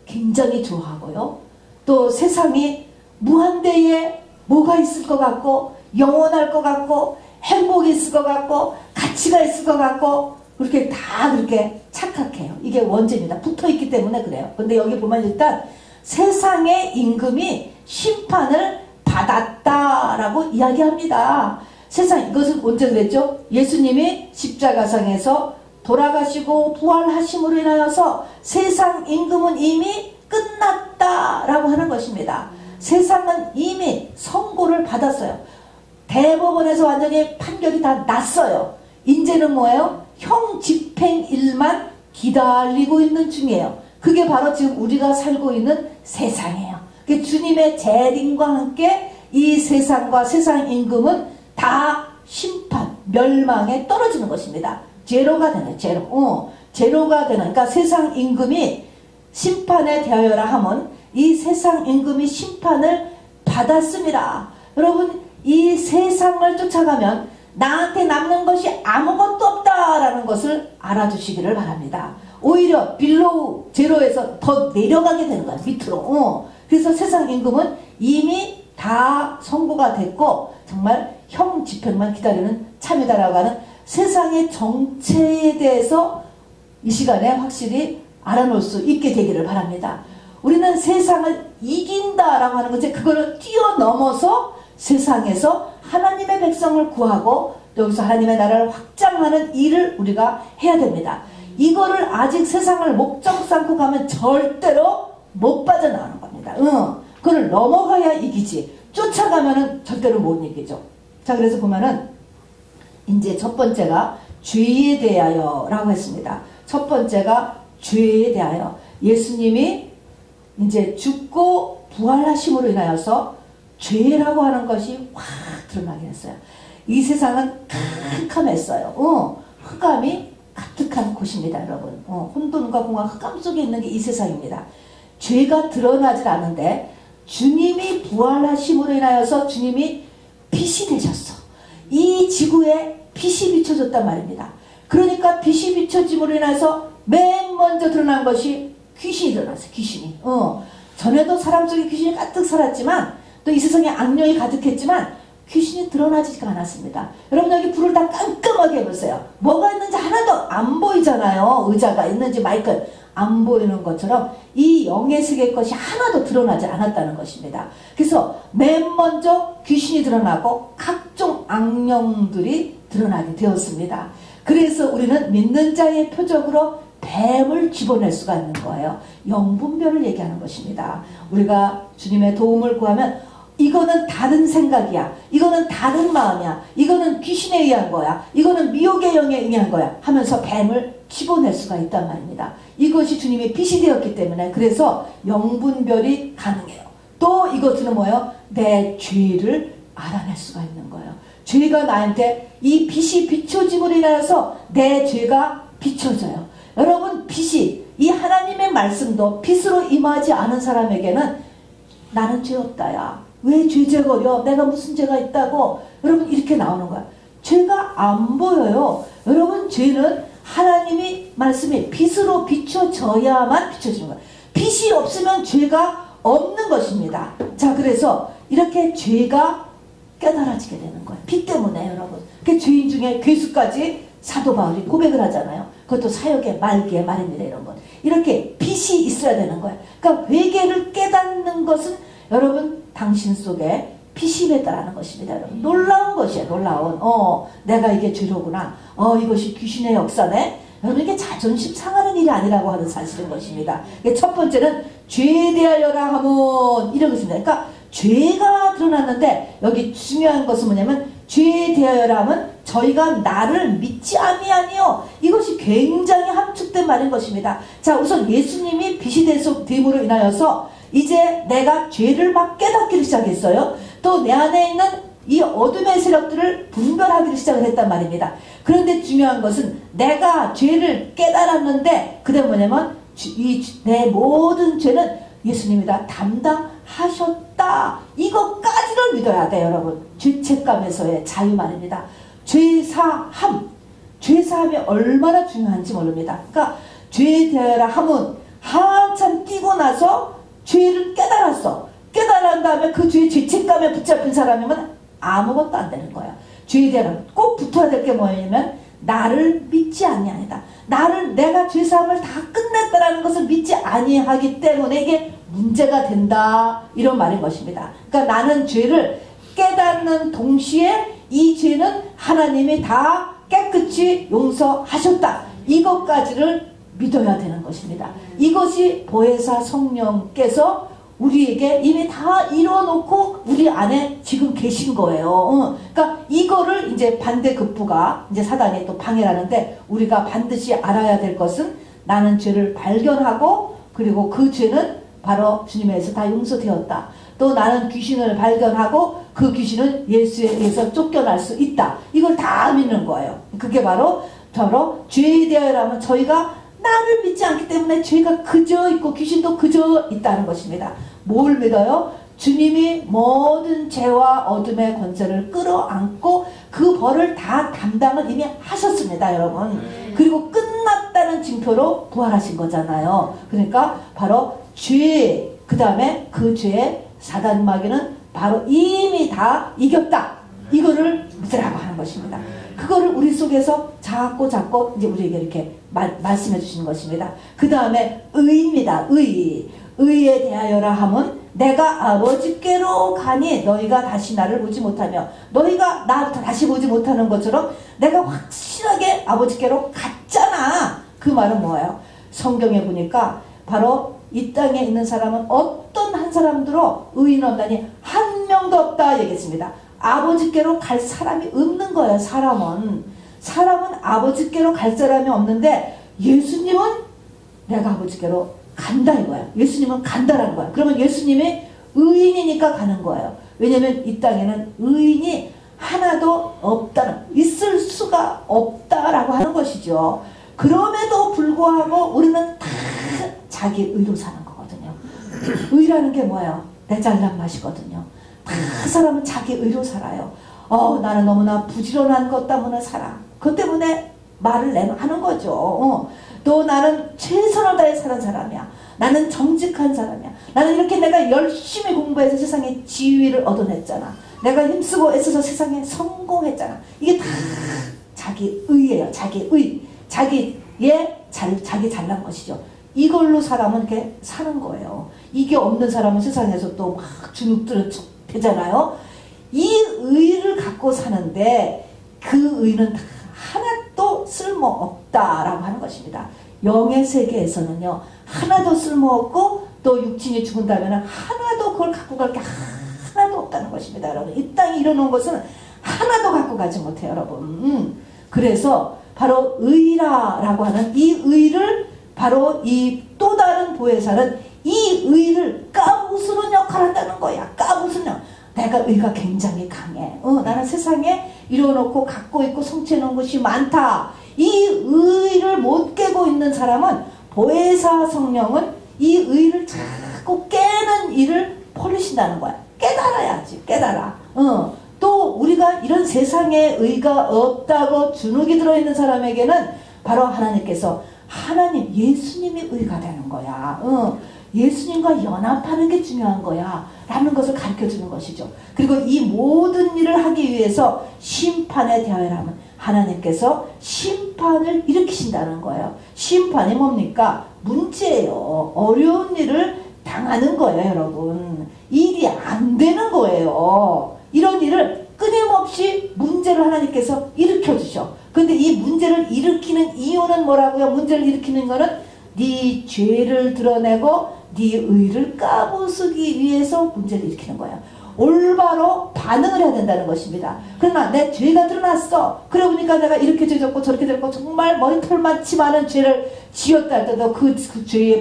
굉장히 좋아하고요. 또 세상이 무한대에 뭐가 있을 것 같고 영원할 것 같고 행복이 있을 것 같고 가치가 있을 것 같고 그렇게 다 그렇게 착각해요. 이게 원죄입니다. 붙어있기 때문에 그래요. 근데 여기 보면 일단 세상의 임금이 심판을 받았다라고 이야기합니다. 세상, 이것은 언제 그랬죠? 예수님이 십자가상에서 돌아가시고 부활하심으로 인하여서 세상 임금은 이미 끝났다라고 하는 것입니다. 세상은 이미 선고를 받았어요. 대법원에서 완전히 판결이 다 났어요. 이제는 뭐예요? 형 집행일만 기다리고 있는 중이에요. 그게 바로 지금 우리가 살고 있는 세상이에요. 주님의 재림과 함께 이 세상과 세상 임금은 다 심판, 멸망에 떨어지는 것입니다. 제로가 되는, 제로가 되는, 그러니까 세상 임금이 심판에 대하여라 하면 이 세상 임금이 심판을 받았습니다. 여러분, 이 세상을 쫓아가면 나한테 남는 것이 아무것도 없다라는 것을 알아주시기를 바랍니다. 오히려 빌로우 제로에서 더 내려가게 되는 거야, 밑으로. 그래서 세상 임금은 이미 다 선고가 됐고 정말 형 집행만 기다리는 참이다라고 하는 세상의 정체에 대해서 이 시간에 확실히 알아놓을 수 있게 되기를 바랍니다. 우리는 세상을 이긴다라고 하는 것이 그거를 뛰어넘어서 세상에서 하나님의 백성을 구하고 여기서 하나님의 나라를 확장하는 일을 우리가 해야 됩니다. 이거를 아직 세상을 목적 삼고 가면 절대로 못 빠져나가는 겁니다. 그걸 넘어가야 이기지. 쫓아가면은 절대로 못 이기죠. 자, 그래서 보면은 이제 첫 번째가 죄에 대하여 라고 했습니다. 첫 번째가 죄에 대하여. 예수님이 이제 죽고 부활하심으로 인하여서 죄라고 하는 것이 확 드러나게 했어요. 이 세상은 캄캄했어요. 흑암이 가득한 곳입니다, 여러분. 혼돈과 공허 흑암 속에 있는 게 이 세상입니다. 죄가 드러나질 않은데 주님이 부활하심으로 인하여서 주님이 빛이 되셨어. 이 지구에 빛이 비춰졌단 말입니다. 그러니까 빛이 비춰짐으로 인해서 맨 먼저 드러난 것이 귀신이 드러났어요. 귀신이. 전에도 사람 속에 귀신이 가득 살았지만 또 이 세상에 악령이 가득했지만 귀신이 드러나지가 않았습니다. 여러분 여기 불을 다 깜깜하게 해보세요. 뭐가 있는지 하나도 안 보이잖아요. 의자가 있는지 마이크 안 보이는 것처럼 이 영의 세계의 것이 하나도 드러나지 않았다는 것입니다. 그래서 맨 먼저 귀신이 드러나고 각종 악령들이 드러나게 되었습니다. 그래서 우리는 믿는 자의 표적으로 뱀을 집어낼 수가 있는 거예요. 영분별을 얘기하는 것입니다. 우리가 주님의 도움을 구하면 이거는 다른 생각이야. 이거는 다른 마음이야. 이거는 귀신에 의한 거야. 이거는 미혹의 영에 의한 거야. 하면서 뱀을 집어낼 수가 있단 말입니다. 이것이 주님의 빛이 되었기 때문에 그래서 영분별이 가능해요. 또 이것은 뭐예요? 내 죄를 알아낼 수가 있는 거예요. 죄가 나한테 이 빛이 비춰짐으로 인하여서 내 죄가 비춰져요. 여러분 빛이 이 하나님의 말씀도 빛으로 임하지 않은 사람에게는 나는 죄 없다야. 왜 죄죄거려? 내가 무슨 죄가 있다고? 여러분 이렇게 나오는 거야. 죄가 안 보여요. 여러분 죄는 하나님이 말씀이 빛으로 비춰져야만 비춰지는 거야. 빛이 없으면 죄가 없는 것입니다. 자 그래서 이렇게 죄가 깨달아지게 되는 거예요. 빛 때문에 여러분. 그 죄인 중에 괴수까지 사도 바울이 고백을 하잖아요. 그것도 사역의 말기의 말입니다. 여러분 이렇게 빛이 있어야 되는 거예요. 그러니까 회개를 깨닫는 것은 여러분 당신 속에 빛이 있다라는 것입니다. 여러분 놀라운 것이에요. 놀라운 내가 이게 죄로구나. 이것이 귀신의 역사네. 여러분 이게 자존심 상하는 일이 아니라고 하는 사실인 것입니다. 첫 번째는 죄에 대하여라 하면 이런 것입니다. 그러니까 죄가 드러났는데 여기 중요한 것은 뭐냐면 죄에 대하여라 하면 저희가 나를 믿지 아니하니요. 이것이 굉장히 함축된 말인 것입니다. 자 우선 예수님이 빛이 됨으로 인하여서 이제 내가 죄를 막 깨닫기를 시작했어요. 또 내 안에 있는 이 어둠의 세력들을 분별하기를 시작을 했단 말입니다. 그런데 중요한 것은 내가 죄를 깨달았는데 그게 뭐냐면 내 모든 죄는 예수님이 다 담당하셨다. 이것까지를 믿어야 돼요. 여러분 죄책감에서의 자유 말입니다. 죄사함이 얼마나 중요한지 모릅니다. 그러니까 죄에 대하여라 함은 한참 뛰고 나서 죄를 깨달았어. 깨달은 다음에 그 죄의 죄책감에 붙잡힌 사람이면 아무것도 안 되는 거야. 죄에 대한 꼭 붙어야 될 게 뭐냐면 나를 믿지 아니하다. 내가 죄사함을 다 끝냈다라는 것을 믿지 아니하기 때문에 이게 문제가 된다. 이런 말인 것입니다. 그러니까 나는 죄를 깨닫는 동시에 이 죄는 하나님이 다 깨끗이 용서하셨다. 이것까지를 믿어야 되는 것입니다. 이것이 보혜사 성령께서 우리에게 이미 다 이뤄놓고 우리 안에 지금 계신 거예요. 그러니까 이거를 이제 반대급부가 이제 사단이 또 방해를 하는데 우리가 반드시 알아야 될 것은 나는 죄를 발견하고 그리고 그 죄는 바로 주님에 의해서 다 용서되었다. 또 나는 귀신을 발견하고 그 귀신은 예수에 의해서 쫓겨날 수 있다. 이걸 다 믿는 거예요. 그게 바로 죄에 대하여라면 저희가 나를 믿지 않기 때문에 죄가 그저 있고 귀신도 그저 있다는 것입니다. 뭘 믿어요? 주님이 모든 죄와 어둠의 권세를 끌어안고 그 벌을 다 담당을 이미 하셨습니다. 여러분. 그리고 끝났다는 징표로 부활하신 거잖아요. 그러니까 바로 죄, 그 다음에 그 죄의 사단 마귀는 바로 이미 다 이겼다. 이거를 믿으라고 하는 것입니다. 그거를 우리 속에서 자꾸 이제 우리에게 이렇게 말씀해 주시는 것입니다. 그 다음에 의입니다. 의에 대하여라 함은 내가 아버지께로 가니 너희가 다시 나를 보지 못하며 너희가 나 다시 보지 못하는 것처럼 내가 확실하게 아버지께로 갔잖아. 그 말은 뭐예요? 성경에 보니까 바로 이 땅에 있는 사람은 어떤 한 사람들로 의인은 없다니 한 명도 없다 얘기했습니다. 아버지께로 갈 사람이 없는 거예요. 사람은 아버지께로 갈 사람이 없는데 예수님은 내가 아버지께로 간다 이거야. 예수님은 간다라는 거야. 그러면 예수님이 의인이니까 가는 거예요. 왜냐면 이 땅에는 의인이 하나도 없다는, 있을 수가 없다라고 하는 것이죠. 그럼에도 불구하고 우리는 다 자기 의로 사는 거거든요. 의라는 게 뭐예요? 내 잘난 맛이거든요. 다 사람은 자기 의로 살아요. 나는 너무나 부지런한 것 때문에 살아. 그것 때문에 말을 하는 거죠. 또 나는 최선을 다해 사는 사람이야. 나는 정직한 사람이야. 나는 이렇게 내가 열심히 공부해서 세상에 지위를 얻어냈잖아. 내가 힘쓰고 애써서 세상에 성공했잖아. 이게 다 자기 의예요. 자기 의. 자기 잘난 것이죠. 이걸로 사람은 이렇게 사는 거예요. 이게 없는 사람은 세상에서 또 막 주눅들어 되잖아요. 이 의를 갖고 사는데 그 의는 다 하나도 쓸모없다라고 하는 것입니다. 영의 세계에서는요, 하나도 쓸모없고 또 육신이 죽은다면 하나도 그걸 갖고 갈 게 하나도 없다는 것입니다. 여러분, 이 땅에 이뤄놓은 것은 하나도 갖고 가지 못해요. 여러분. 그래서 바로 의라고 하는 이 의를, 바로 이 또 다른 보혜사는 이 의를 까부수는 역할을 한다는 거야. 까부수는. 내가 의가 굉장히 강해. 나는 세상에 이뤄놓고 갖고 있고 성취해놓은 것이 많다. 이 의를 못 깨고 있는 사람은, 보혜사 성령은 이 의를 자꾸 깨는 일을 벌이신다는 거야. 깨달아야지. 깨달아. 또 우리가 이런 세상에 의가 없다고 주눅이 들어있는 사람에게는 바로 하나님께서, 하나님, 예수님이 의가 되는 거야. 예수님과 연합하는 게 중요한 거야 라는 것을 가르쳐주는 것이죠. 그리고 이 모든 일을 하기 위해서 심판에 대하여라면 하나님께서 심판을 일으키신다는 거예요. 심판이 뭡니까? 문제예요. 어려운 일을 당하는 거예요. 여러분, 일이 안 되는 거예요. 이런 일을 끊임없이 문제를 하나님께서 일으켜주셔. 근데 이 문제를 일으키는 이유는 뭐라고요? 문제를 일으키는 거는 네 죄를 드러내고 네 의를 까부수기 위해서 문제를 일으키는 거야. 올바로 반응을 해야 된다는 것입니다. 그러나 내 죄가 드러났어. 그래 보니까 내가 이렇게 죄졌고 저렇게 됐고 정말 머리털만치 많은 죄를 지었다 할 때도 그 죄에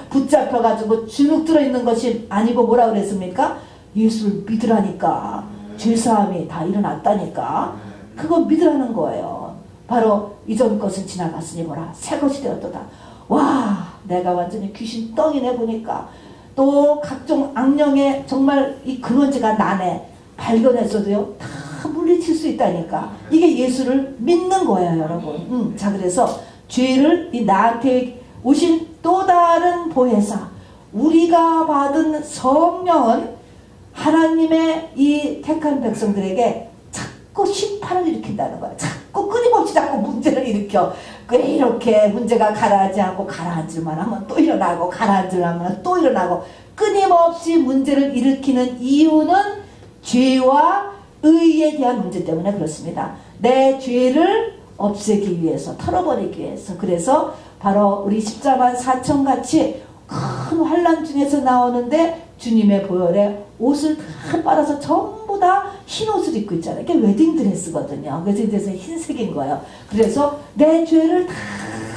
붙잡혀가지고 주눅 들어있는 것이 아니고 뭐라 그랬습니까? 예수를 믿으라니까. 죄사함이 다 일어났다니까. 그거 믿으라는 거예요. 바로 이전 것은 지나갔으니 뭐라 새 것이 되었도다. 와, 내가 완전히 귀신 덩이네 보니까 또 각종 악령의 정말 이 근원지가 나네 발견했어도요 다 물리칠 수 있다니까. 이게 예수를 믿는 거예요, 여러분. 자, 그래서 죄를 이 나한테 오신 또 다른 보혜사, 우리가 받은 성령은 하나님의 이 택한 백성들에게 자꾸 심판을 일으킨다는 거야. 자꾸 끊임없이 자꾸 문제를 일으켜. 왜 이렇게 문제가 가라앉지 않고 가라앉을만 하면 또 일어나고 가라앉을만 하면 또 일어나고 끊임없이 문제를 일으키는 이유는 죄와 의에 대한 문제 때문에 그렇습니다. 내 죄를 없애기 위해서, 털어버리기 위해서. 그래서 바로 우리 십자만 4천 같이 큰 환난 중에서 나오는데 주님의 보혈에 옷을 다 빨아서 전부 다 흰 옷을 입고 있잖아요. 이게 웨딩드레스거든요. 그래서 이제서 흰색인 거예요. 그래서 내 죄를 다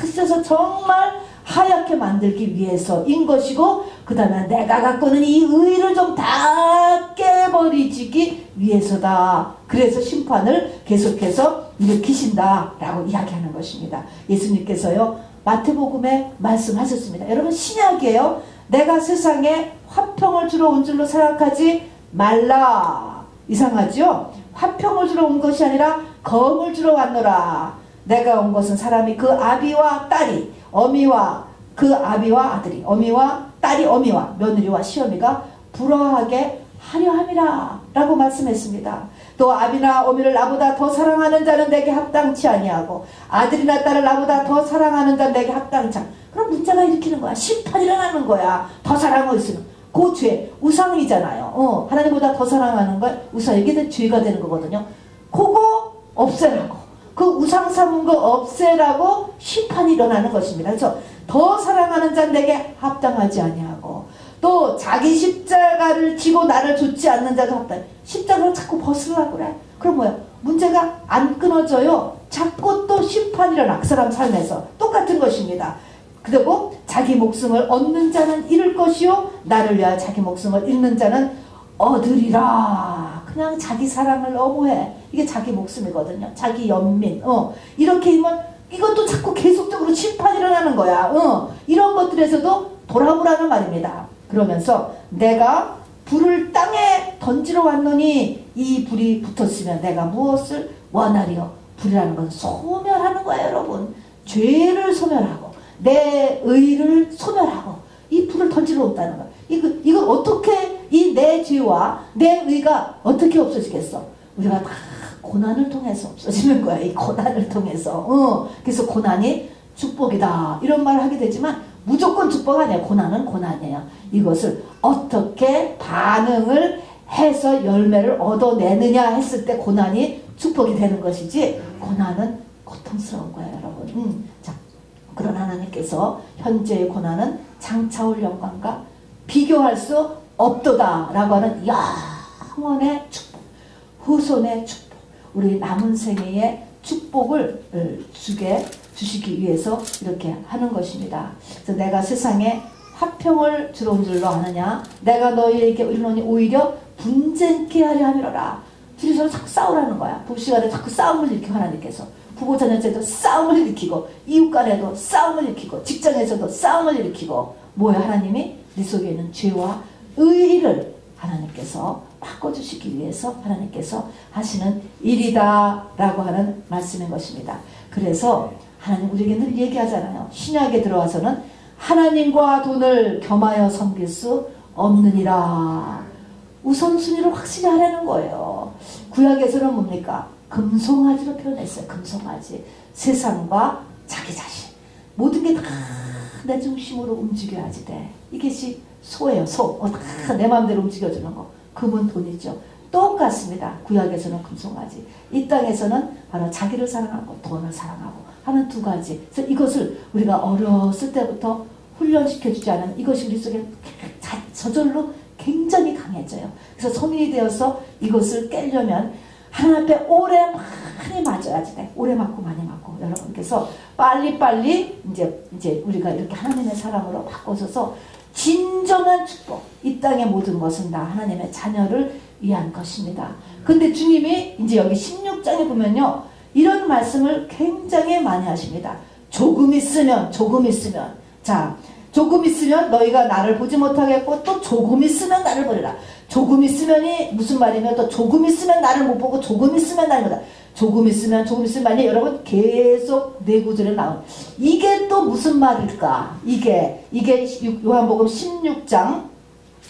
씻어서 정말 하얗게 만들기 위해서인 것이고, 그 다음에 내가 갖고 있는 이 의를 좀 다 깨버리기 위해서다. 그래서 심판을 계속해서 일으키신다라고 이야기하는 것입니다. 예수님께서요 마태복음에 말씀하셨습니다. 여러분, 신약이에요. 내가 세상에 화평을 주러 온 줄로 생각하지 말라. 이상하죠? 화평을 주러 온 것이 아니라 검을 주러 왔노라. 내가 온 것은 사람이 그 아비와 딸이, 어미와 그 아비와 아들이, 어미와 딸이, 어미와 며느리와 시어미가 불화하게 하려 함이라 라고 말씀했습니다. 또 아비나 어미를 나보다 더 사랑하는 자는 내게 합당치 아니하고 아들이나 딸을 나보다 더 사랑하는 자는 내게 합당치 않. 그럼 문제가 일으키는 거야. 심판이 일어나는 거야. 더 사랑하고 있으면. 그 죄, 우상이잖아요. 하나님보다 더 사랑하는 걸 우상, 이게 죄가 되는 거거든요. 그거 없애라고. 그 우상 삼은 거 없애라고 심판이 일어나는 것입니다. 그래서 더 사랑하는 자는 내게 합당하지 아니하고, 또 자기 십자가를 지고 나를 좇지 않는 자도 합당. 십자가를 자꾸 벗으려고 그래. 그럼 뭐야? 문제가 안 끊어져요. 자꾸 또 심판이 일어나. 그 사람 삶에서 똑같은 것입니다. 그리고 자기 목숨을 얻는 자는 잃을 것이요 나를 위하여 자기 목숨을 잃는 자는 얻으리라. 그냥 자기 사랑을 너무 해. 이게 자기 목숨이거든요. 자기 연민. 이렇게 하면 이것도 자꾸 계속적으로 심판이 일어나는 거야. 이런 것들에서도 돌아보라는 말입니다. 그러면서 내가 불을 땅에 던지러 왔노니 이 불이 붙었으면 내가 무엇을 원하리요? 불이라는 건 소멸하는 거예요, 여러분. 죄를 소멸하고 내 의를 소멸하고 이 불을 던지러 온다는 거야. 이거 어떻게 이 내 죄와 내 의가 어떻게 없어지겠어? 우리가 다 고난을 통해서 없어지는 거야. 이 고난을 통해서. 그래서 고난이 축복이다 이런 말을 하게 되지만 무조건 축복 아니에요. 고난은 고난이에요. 이것을 어떻게 반응을 해서 열매를 얻어내느냐 했을 때 고난이 축복이 되는 것이지 고난은 고통스러운 거예요, 여러분. 자, 그런 하나님께서 현재의 고난은 장차올 영광과 비교할 수 없도다 라고 하는 영원의 축복, 후손의 축복, 우리 남은 생애의 축복을 주시기 위해서 이렇게 하는 것입니다. 그래서 내가 세상에 화평을 주러 온 줄로 아느냐? 내가 너희에게 이르노니 오히려 분쟁케 하려 함이로라. 둘이 서로 자꾸 싸우라는 거야. 부부시간에 자꾸 싸움을 일으키고 하나님께서 부부 자녀에도 싸움을 일으키고 이웃 간에도 싸움을 일으키고 직장에서도 싸움을 일으키고 뭐야? 하나님이 네 속에 있는 죄와 의를 하나님께서 바꿔주시기 위해서 하나님께서 하시는 일이다 라고 하는 말씀인 것입니다. 그래서 하나님 우리에게 늘 얘기하잖아요. 신약에 들어와서는 하나님과 돈을 겸하여 섬길 수 없느니라. 우선순위를 확실히 하라는 거예요. 구약에서는 뭡니까? 금송아지로 표현했어요. 금송아지. 세상과 자기 자신. 모든 게 다 내 중심으로 움직여야지 돼. 이것이 소예요. 소. 다 내 마음대로 움직여주는 거. 금은 돈이죠. 똑같습니다. 구약에서는 금송아지. 이 땅에서는 바로 자기를 사랑하고 돈을 사랑하고 하는 두 가지. 그래서 이것을 우리가 어렸을 때부터 훈련시켜주지 않으면 이것이 우리 속에 저절로 굉장히 강해져요. 그래서 성인이 되어서 이것을 깨려면 하나님 앞에 오래 많이 맞아야지 돼. 오래 맞고 많이 맞고 여러분께서 빨리빨리 이제 우리가 이렇게 하나님의 사랑으로 바꿔서서 진정한 축복, 이 땅의 모든 것은 다 하나님의 자녀를 위한 것입니다. 근데 주님이 이제 여기 16장에 보면요, 이런 말씀을 굉장히 많이 하십니다. 조금 있으면 자, 조금 있으면 너희가 나를 보지 못하겠고 또 조금 있으면 나를 보리라. 조금 있으면이 무슨 말이면 또 조금 있으면 나를 못 보고 조금 있으면 나를 보다. 조금 있으면 아니 여러분 계속 네 구절에 나온 이게 또 무슨 말일까? 이게 요한복음 16장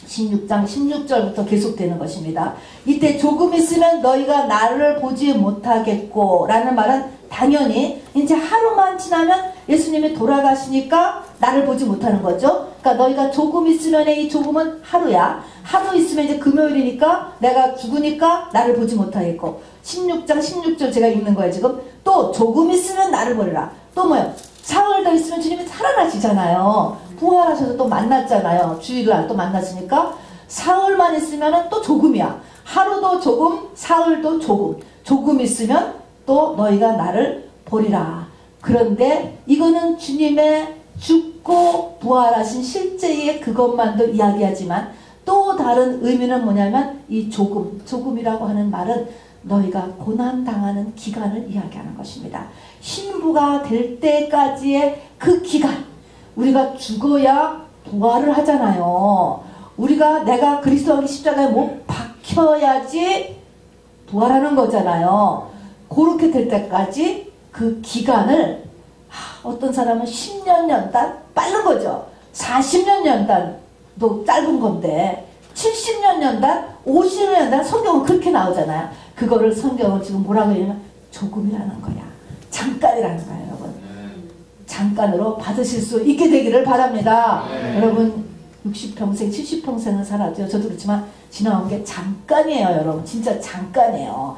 16절부터 계속되는 것입니다. 이때 조금 있으면 너희가 나를 보지 못하겠고 라는 말은 당연히 이제 하루만 지나면 예수님이 돌아가시니까 나를 보지 못하는 거죠. 그러니까 너희가 조금 있으면 이 조금은 하루야. 하루 있으면 이제 금요일이니까 내가 죽으니까 나를 보지 못하겠고 16장 16절 제가 읽는 거예요. 지금 또 조금 있으면 나를 보리라. 또 뭐요? 사흘 더 있으면 주님이 살아나시잖아요. 부활하셔서 또 만났잖아요. 주일날 또 만났으니까 사흘만 있으면 또 조금이야. 하루도 조금, 사흘도 조금. 조금 있으면 또 너희가 나를 보리라. 그런데 이거는 주님의 죽고 부활하신 실제의 그것만도 이야기하지만 또 다른 의미는 뭐냐면 이 조금이라고 하는 말은 너희가 고난당하는 기간을 이야기하는 것입니다. 신부가 될 때까지의 그 기간, 우리가 죽어야 부활을 하잖아요. 내가 그리스도의 십자가에 못 박혀야지 부활하는 거잖아요. 그렇게 될 때까지 그 기간을 어떤 사람은 10년 연단 빠른 거죠. 40년 연단도 짧은 건데 70년 연단, 50년 연단 성경은 그렇게 나오잖아요. 그거를 성경은 지금 뭐라고 하냐면 조금이라는 거야. 잠깐이라는 거야, 여러분. 잠깐으로 받으실 수 있게 되기를 바랍니다. 여러분 60평생, 70평생을 살았죠. 저도 그렇지만 지나온 게 잠깐이에요, 여러분. 진짜 잠깐이에요.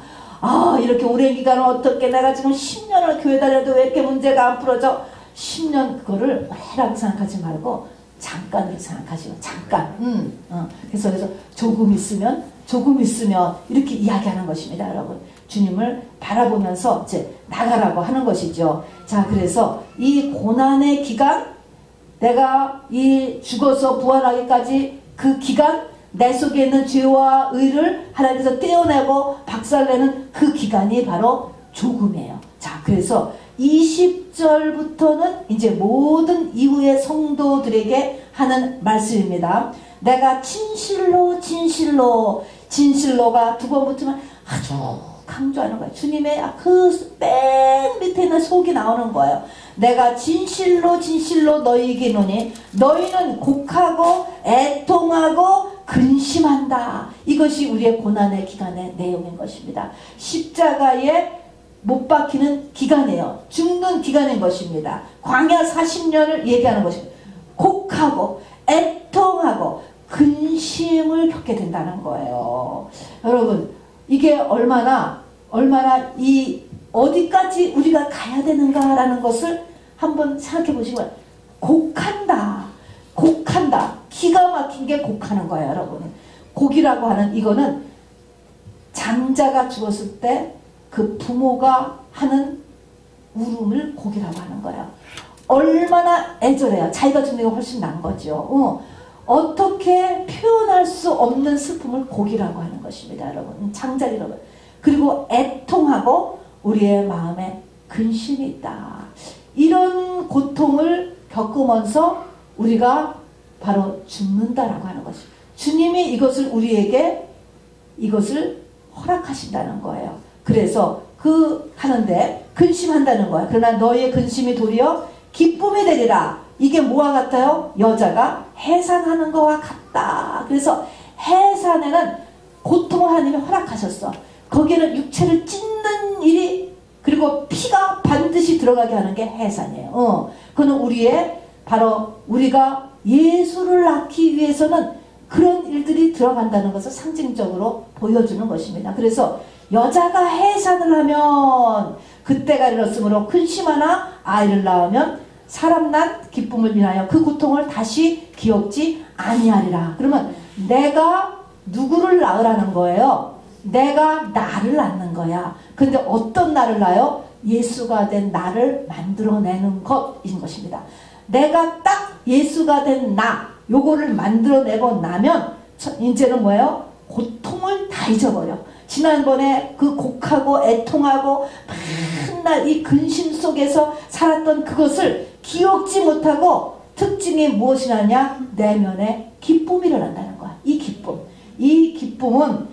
이렇게 오랜 기간을 어떻게 내가 지금 10년을 교회 다녀도 왜 이렇게 문제가 안 풀어져? 10년 그거를 오래라고 생각하지 말고 잠깐으로 생각하시고 잠깐. 그래서 조금 있으면 이렇게 이야기하는 것입니다, 여러분. 주님을 바라보면서 이제 나가라고 하는 것이죠. 자, 그래서 이 고난의 기간, 내가 이 죽어서 부활하기까지 그 기간 내 속에 있는 죄와 의를 하나님께서 떼어내고 박살내는 그 기간이 바로 조금이에요. 자, 그래서 20절부터는 이제 모든 이후의 성도들에게 하는 말씀입니다. 내가 진실로 진실로가 두 번 붙으면 아주 강조하는 거예요. 주님의 그 맨 밑에 있는 속이 나오는 거예요. 내가 진실로 너희에게 이르노니 너희는 곡하고 애통하고 근심한다. 이것이 우리의 고난의 기간의 내용인 것입니다. 십자가에 못 박히는 기간이에요. 죽는 기간인 것입니다. 광야 40년을 얘기하는 것입니다. 곡하고 애통하고 근심을 겪게 된다는 거예요. 여러분, 이게 얼마나 이 어디까지 우리가 가야 되는가라는 것을 한번 생각해 보시고요. 곡한다. 기가 막힌 게 곡하는 거예요, 여러분. 곡이라고 하는 이거는 장자가 죽었을 때 그 부모가 하는 울음을 곡이라고 하는 거예요. 얼마나 애절해요. 자기가 죽는 게 훨씬 난 거죠. 어떻게 표현할 수 없는 슬픔을 곡이라고 하는 것입니다, 여러분. 장자기라고. 그리고 애통하고 우리의 마음에 근심이 있다. 이런 고통을 겪으면서 우리가 바로 죽는다라고 하는 것입니다. 주님이 이것을 우리에게 이것을 허락하신다는 거예요. 그래서 하는데 근심한다는 거예요. 그러나 너희의 근심이 도리어 기쁨이 되리라. 이게 뭐와 같아요? 여자가 해산하는 것과 같다. 그래서 해산에는 고통을 하나님이 허락하셨어. 거기에는 육체를 찢는 일이 그리고 피가 반드시 들어가게 하는 게 해산이에요. 그거는 바로 우리가 예수를 낳기 위해서는 그런 일들이 들어간다는 것을 상징적으로 보여주는 것입니다. 그래서 여자가 해산을 하면 그때가 이르렀으므로 근심하나 아이를 낳으면 사람 난 기쁨을 인하여 그 고통을 다시 기억지 아니하리라. 그러면 내가 누구를 낳으라는 거예요? 내가 나를 낳는 거야. 근데 어떤 나를 낳아요? 예수가 된 나를 만들어내는 것인 것입니다. 내가 딱 예수가 된 요거를 만들어내고 나면 이제는 뭐예요? 고통을 다 잊어버려. 지난번에 그 곡하고 애통하고 맨날 이 근심 속에서 살았던 그것을 기억지 못하고 특징이 무엇이냐냐? 내면에 기쁨이 일어난다는 거야. 이 기쁨은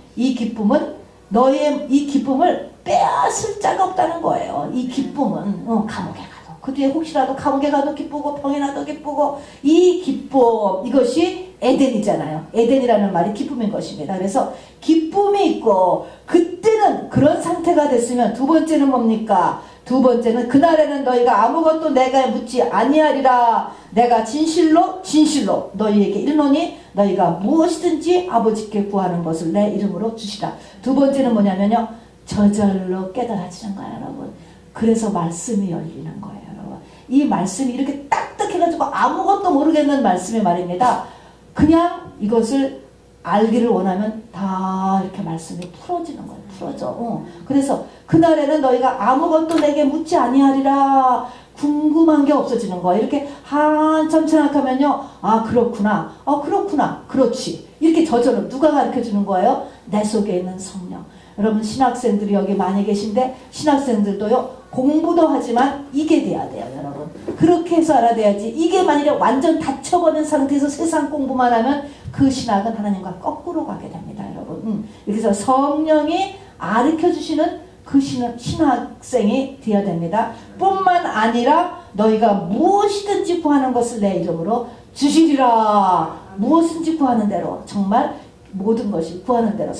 너의 이 기쁨을 빼앗을 자가 없다는 거예요. 이 기쁨은 감옥에 가도 그 뒤에 혹시라도 감옥에 가도 기쁘고 병에 나도 기쁘고 이 기쁨 이것이 에덴이잖아요. 에덴이라는 말이 기쁨인 것입니다. 그래서 기쁨이 있고 그때는 그런 상태가 됐으면 두 번째는 뭡니까? 두 번째는 그날에는 너희가 아무것도 내가 묻지 아니하리라. 내가 진실로 너희에게 이르노니 너희가 무엇이든지 아버지께 구하는 것을 내 이름으로 주시라. 두 번째는 뭐냐면요. 저절로 깨달아지는 거예요, 여러분. 그래서 말씀이 열리는 거예요, 여러분. 이 말씀이 이렇게 딱딱해가지고 아무것도 모르겠는 말씀이 말입니다. 그냥 이것을 알기를 원하면 다 이렇게 말씀이 풀어지는 거예요. 풀어져. 그래서 그날에는 너희가 아무것도 내게 묻지 아니하리라. 궁금한 게 없어지는 거예요. 이렇게 한참 생각하면요. 그렇구나. 그렇지. 이렇게 저절로 누가 가르쳐주는 거예요? 내 속에 있는 성령. 여러분 신학생들이 여기 많이 계신데 신학생들도요. 공부도 하지만 이게 돼야 돼요, 여러분. 그렇게 해서 알아야지. 이게 만일에 완전 닫혀버린 상태에서 세상 공부만 하면 그 신학은 하나님과 거꾸로 가게 됩니다, 여러분. 그래서 성령이 가르쳐주시는 그 신학생이 되어야 됩니다. 뿐만 아니라 너희가 무엇이든지 구하는 것을 내 이름으로 주시리라. 무엇인지 구하는 대로 정말 모든 것이 구하는 대로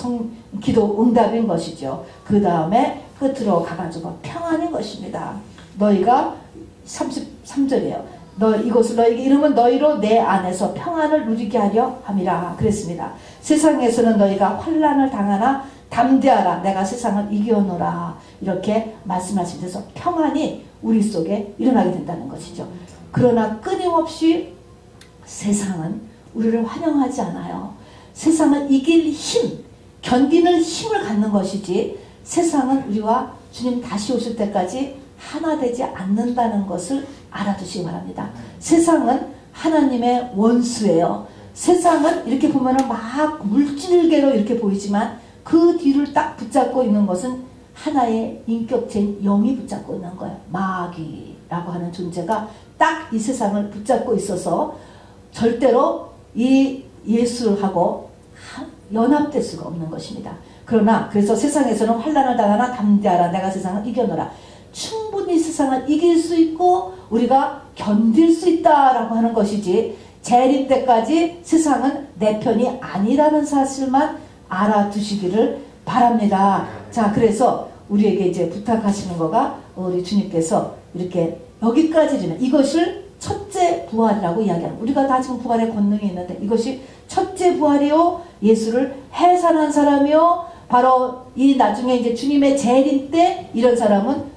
기도 응답인 것이죠. 그 다음에 끝으로 가가지고 평안인 것입니다. 너희가 33절이에요. 이것을 너희에게 이름은 너희로 내 안에서 평안을 누리게 하려 함이라 그랬습니다. 세상에서는 너희가 환난을 당하나 담대하라. 내가 세상을 이겨노라. 이렇게 말씀하시면서 평안이 우리 속에 일어나게 된다는 것이죠. 그러나 끊임없이 세상은 우리를 환영하지 않아요. 세상은 이길 힘, 견디는 힘을 갖는 것이지 세상은 우리와 주님 다시 오실 때까지 하나 되지 않는다는 것을 알아두시기 바랍니다. 세상은 하나님의 원수예요. 세상은 이렇게 보면은 막 물질계로 이렇게 보이지만 그 뒤를 딱 붙잡고 있는 것은 하나의 인격체인 영이 붙잡고 있는 거예요. 마귀라고 하는 존재가 딱 이 세상을 붙잡고 있어서 절대로 이 예수하고 연합될 수가 없는 것입니다. 그러나 그래서 세상에서는 환난을 당하나 담대하라, 내가 세상을 이겨노라. 충분히 세상을 이길 수 있고 우리가 견딜 수 있다라고 하는 것이지, 재림 때까지 세상은 내 편이 아니라는 사실만 알아두시기를 바랍니다. 자, 그래서 우리에게 이제 부탁하시는 거가, 우리 주님께서 이렇게 여기까지는 이것을 첫째 부활이라고 이야기합니다. 우리가 다 지금 부활의 권능이 있는데 이것이 첫째 부활이요, 예수를 해산한 사람이요, 바로 이 나중에 이제 주님의 재림 때 이런 사람은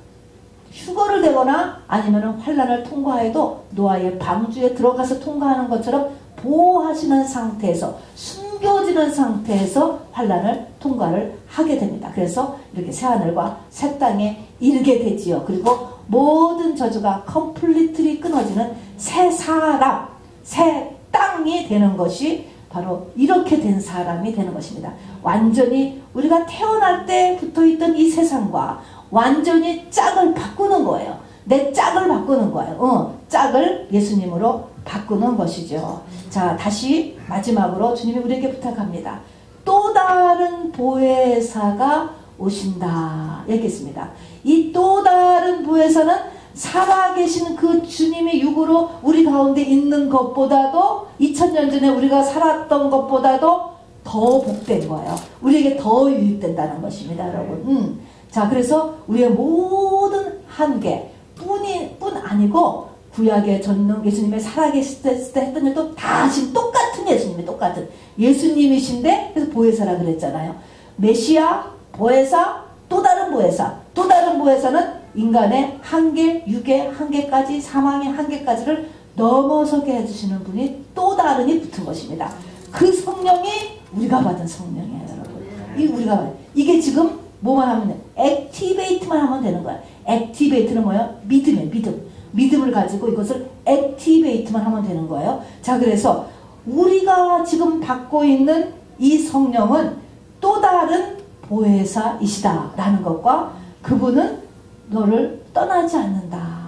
휴거를 되거나 아니면 환난을 통과해도 노아의 방주에 들어가서 통과하는 것처럼 보호하시는 상태에서, 숨겨지는 상태에서 환난을 통과를 하게 됩니다. 그래서 이렇게 새하늘과 새 땅에 이르게 되지요. 그리고 모든 저주가 컴플리트리 끊어지는 새 사람, 새 땅이 되는 것이 바로 이렇게 된 사람이 되는 것입니다. 완전히 우리가 태어날 때 붙어있던 이 세상과 완전히 짝을 바꾸는 거예요. 내 짝을 바꾸는 거예요. 짝을 예수님으로 바꾸는 것이죠. 자, 다시 마지막으로 주님이 우리에게 부탁합니다. 또 다른 보혜사가 오신다 얘기했습니다. 이 또 다른 보혜사는 살아계신 그 주님의 육으로 우리 가운데 있는 것보다도 2000년 전에 우리가 살았던 것보다도 더 복된 거예요. 우리에게 더 유익된다는 것입니다, 여러분. 자, 그래서 우리의 모든 한계 뿐 아니고 구약의 전능 예수님의 살아계실 때 했던 일도 다 하신 똑같은 예수님이, 똑같은 예수님이신데, 그래서 보혜사라 그랬잖아요. 메시아, 보혜사, 또 다른 보혜사. 또 다른 보혜사는 인간의 한계, 육의 한계까지, 사망의 한계까지를 넘어서게 해주시는 분이 또 다른이 붙은 것입니다. 그 성령이 우리가 받은 성령이에요, 여러분. 이게 지금 뭐만 하면 돼? 액티베이트만 하면 되는 거야. 액티베이트는 뭐야? 믿음이에요, 믿음. 믿음을 가지고 이것을 액티베이트만 하면 되는 거예요. 자, 그래서 우리가 지금 받고 있는 이 성령은 또 다른 보혜사이시다라는 것과, 그분은 너를 떠나지 않는다.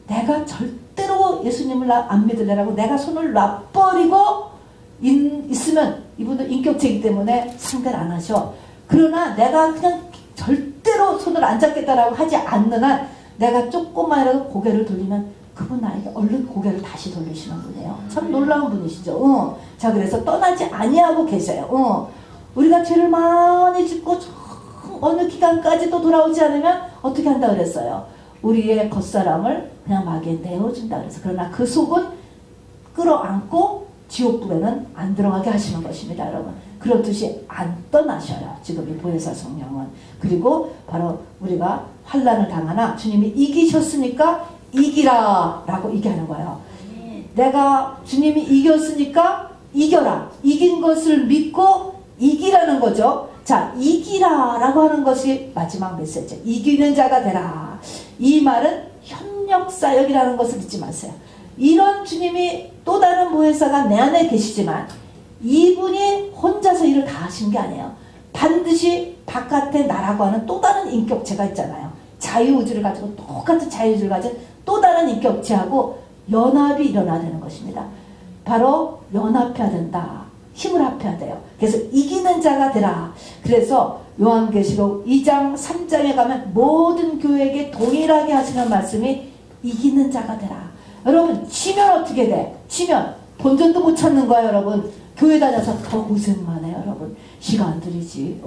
내가 절대로 예수님을 안 믿으려고 내가 손을 놔버리고 있으면 이분도 인격체이기 때문에 상대를 안 하셔. 그러나 내가 그냥 절대로 손을 안 잡겠다라고 하지 않는 한 내가 조금만이라도 고개를 돌리면 그분 나에게 얼른 고개를 다시 돌리시는 분이에요. 참 놀라운 분이시죠. 자, 그래서 떠나지 아니하고 계세요. 우리가 죄를 많이 짓고 어느 기간까지도 돌아오지 않으면 어떻게 한다 그랬어요? 우리의 겉사람을 그냥 마귀에 내어준다 그래서. 그러나 그 속은 끌어안고 지옥불에는 안 들어가게 하시는 것입니다, 여러분. 그렇듯이 안 떠나셔요, 지금 이 보혜사 성령은. 그리고 바로 우리가 환난을 당하나 주님이 이기셨으니까 이기라 라고 얘기하는 거예요. 내가 주님이 이겼으니까 이겨라. 이긴 것을 믿고 이기라는 거죠. 자, 이기라 라고 하는 것이 마지막 메시지. 이기는 자가 되라. 이 말은 협력사역이라는 것을 잊지 마세요. 이런 주님이 또 다른 보혜사가 내 안에 계시지만 이분이 혼자서 일을 다 하신 게 아니에요. 반드시 바깥에 나라고 하는 또 다른 인격체가 있잖아요. 자유의지를 가지고 똑같은 자유의지를 가진 또 다른 인격체하고 연합이 일어나야 되는 것입니다. 바로 연합해야 된다. 힘을 합해야 돼요. 그래서 이기는 자가 되라. 그래서 요한계시록 2장 3장에 가면 모든 교회에게 동일하게 하시는 말씀이 이기는 자가 되라. 여러분, 치면 어떻게 돼? 치면 본전도 못 찾는 거야, 여러분. 교회 다녀서 더 고생만 해요, 여러분. 시간 들이지,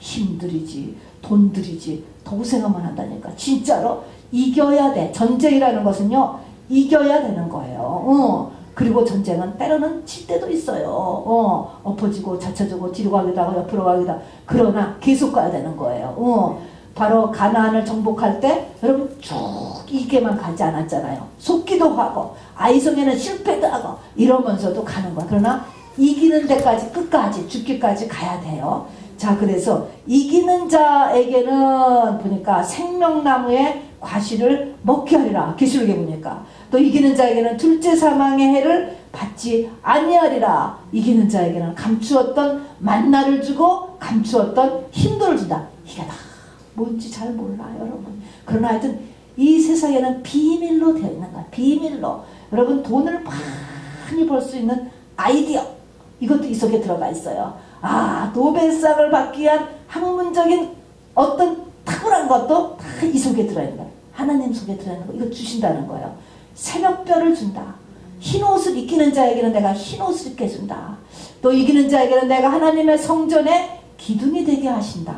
힘 들이지, 돈 들이지, 더 고생만 한다니까. 진짜로 이겨야 돼. 전쟁이라는 것은요, 이겨야 되는 거예요. 그리고 전쟁은 때로는 칠 때도 있어요. 엎어지고 자쳐지고 뒤로 가기도 하고 옆으로 가기도 하고. 그러나 계속 가야 되는 거예요. 바로 가나안을 정복할 때 여러분 쭉 이게만 가지 않았잖아요. 속기도 하고 아이성에는 실패도 하고 이러면서도 가는 거야. 그러나 이기는 데까지, 끝까지, 죽기까지 가야 돼요. 자, 그래서 이기는 자에게는 보니까 생명나무의 과실을 먹게 하리라. 계시록에 보니까. 또 이기는 자에게는 둘째 사망의 해를 받지 아니하리라. 이기는 자에게는 감추었던 만나를 주고 감추었던 힘들을 준다. 이게 다 뭔지 잘 몰라 여러분. 그러나 하여튼 이 세상에는 비밀로 되어 있는 거야. 비밀로. 여러분 돈을 많이 벌 수 있는 아이디어, 이것도 이 속에 들어가 있어요. 노벨상을 받기 위한 학문적인 어떤 탁월한 것도 다 이 속에 들어있는 거예요. 하나님 속에 들어있는 거. 이거 주신다는 거예요. 새벽별을 준다. 흰옷을 입기는 자에게는 내가 흰옷을 입게 준다. 또 이기는 자에게는 내가 하나님의 성전에 기둥이 되게 하신다.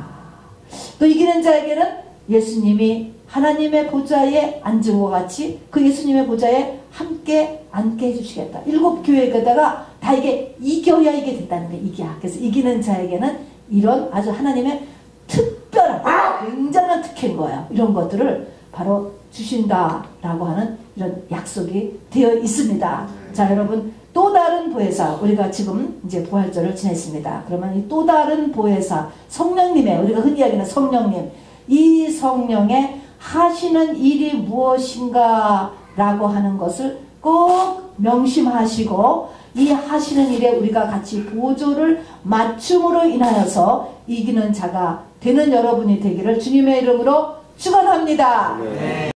또 이기는 자에게는 예수님이 하나님의 보좌에 앉은 것 같이 그 예수님의 보좌에 함께 앉게 해주시겠다. 7 교회에다가 다 이게 이겨야 이게 된다는 거예요. 이겨야. 그래서 이기는 자에게는 이런 아주 하나님의 특별한 굉장한 특혜인 거예요. 이런 것들을 바로 주신다라고 하는 이런 약속이 되어 있습니다. 자, 여러분, 또 다른 보혜사, 우리가 지금 이제 부활절을 지냈습니다. 그러면 이 또 다른 보혜사, 성령님의, 우리가 흔히 이야기하는 성령님, 이 성령의 하시는 일이 무엇인가 라고 하는 것을 꼭 명심하시고, 이 하시는 일에 우리가 같이 보조를 맞춤으로 인하여서 이기는 자가 되는 여러분이 되기를 주님의 이름으로 축원합니다. 네.